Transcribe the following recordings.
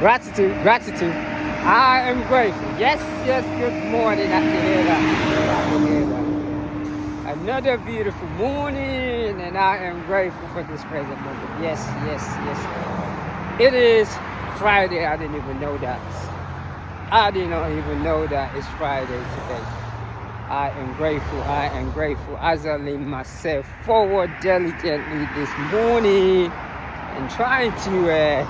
Gratitude, gratitude. I am grateful. Yes, yes, good morning. I can hear that. I can hear that. Another beautiful morning, and I am grateful for this present moment. Yes, yes, yes. It is Friday. I didn't even know that. I did not even know that it's Friday today. I am grateful. I am grateful as I lean myself forward diligently this morning and trying to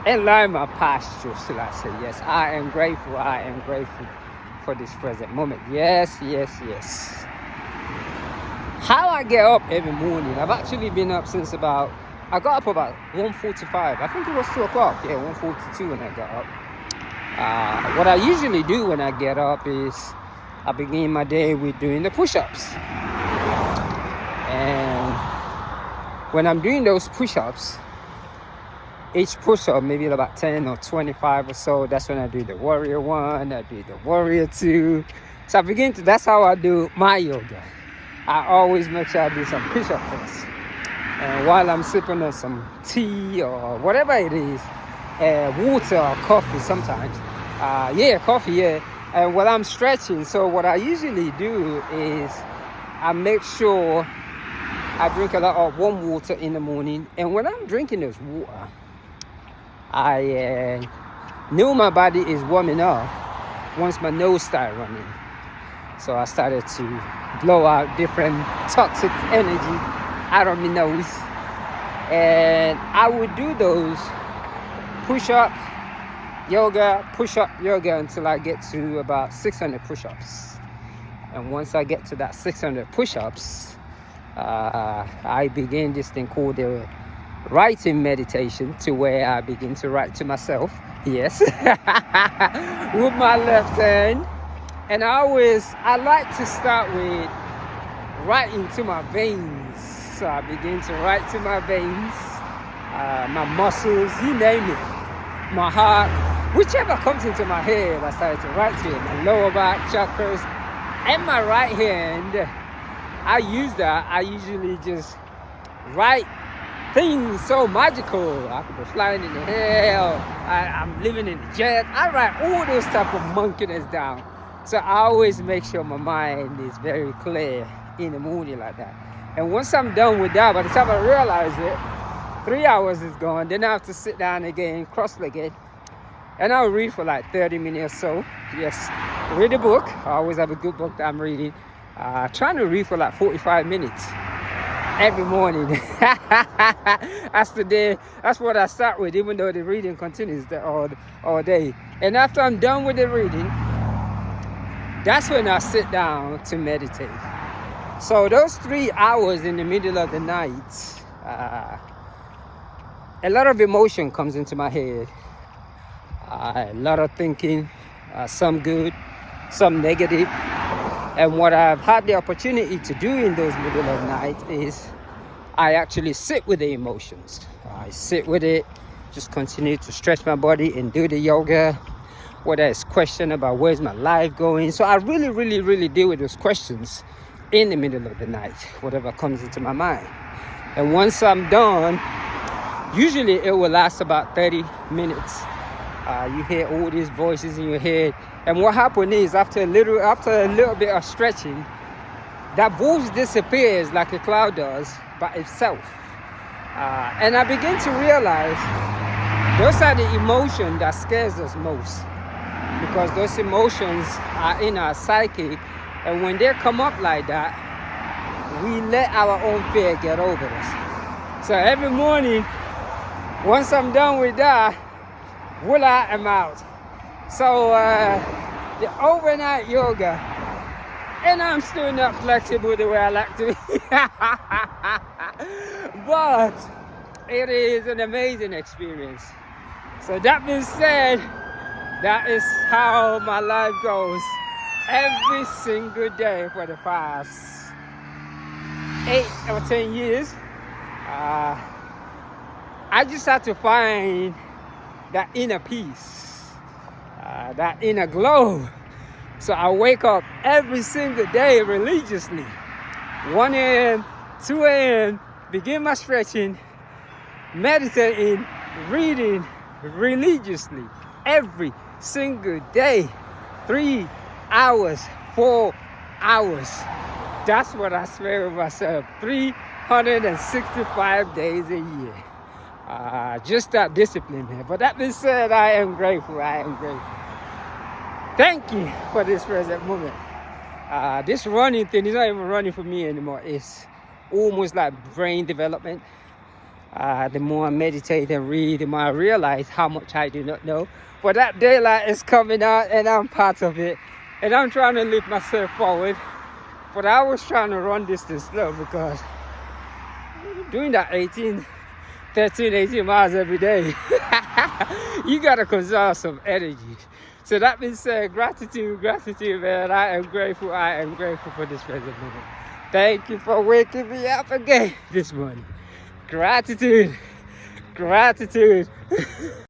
align my posture. Shall I say? Yes, I am grateful. I am grateful for this present moment. Yes, yes, yes. How I get up every morning, I've actually been up since I got up about 1:45. I think it was 2 o'clock. Yeah, 1:42 when I got up. What I usually do when I get up is I begin my day with doing the push-ups. And when I'm doing those push-ups, each push-up maybe about 10 or 25 or so, that's when I do the warrior one, I do the warrior two. So that's how I do my yoga. I always make sure I do some push-ups first. And while I'm sipping on some tea or whatever it is, water or coffee sometimes. Coffee, yeah. And while I'm stretching, so what I usually do is I make sure I drink a lot of warm water in the morning. And when I'm drinking this water, I knew my body is warming up once my nose started running. So I started to blow out different toxic energy out of my nose. And I would do those push-up yoga until I get to about 600 push-ups. And once I get to that 600 push-ups, I begin this thing called the writing meditation, to where I begin to write to myself, yes, with my left hand. And I like to start with writing to my veins. So I begin to write to my veins, my muscles, you name it, my heart, whichever comes into my head, I started to write to it. My lower back chakras and my right hand, I use that. I usually just write things so magical. I could be flying in the air, I'm living in a jet. I write all those type of monkeyness down. So I always make sure my mind is very clear in the morning like that. And once I'm done with that, by the time I realize it, 3 hours is gone. Then I have to sit down again, cross-legged, and I'll read for like 30 minutes or so. Yes, read a book. I always have a good book that I'm reading. Trying to read for like 45 minutes every morning. That's the day. That's what I start with, even though the reading continues all day. And after I'm done with the reading, that's when I sit down to meditate. So those 3 hours in the middle of the night, a lot of emotion comes into my head. A lot of thinking, some good, some negative. And what I've had the opportunity to do in those middle of the night is I actually sit with the emotions. I sit with it, just continue to stretch my body and do the yoga. Whether it's question about where's my life going. So I really, really, really deal with those questions in the middle of the night, whatever comes into my mind. And once I'm done, usually it will last about 30 minutes. You hear all these voices in your head. And what happens is after a little bit of stretching, that voice disappears like a cloud does by itself. And I begin to realize those are the emotions that scares us most, because those emotions are in our psyche. And when they come up like that, we let our own fear get over us. So every morning, once I'm done with that, voila, I'm out. So the overnight yoga, and I'm still not flexible the way I like to be. But it is an amazing experience. So that being said, that is how my life goes every single day for the past 8 or 10 years. I just had to find that inner peace, that inner glow. So I wake up every single day religiously, 1 a.m., 2 a.m., begin my stretching, meditating, reading, religiously every single day. 3 hours, 4 hours. That's what I swear with myself. 365 days a year. Just that discipline, man. But that being said, I am grateful. I am grateful. Thank you for this present moment. This running thing is not even running for me anymore. It's almost like brain development. The more I meditate and read, the more I realize how much I do not know. But that daylight is coming out and I'm part of it. And I'm trying to lift myself forward. But I was trying to run distance slow because doing that 18 miles every day, you gotta conserve some energy. So that being said, gratitude, man. I am grateful for this present moment. Thank you for waking me up again this morning. Gratitude.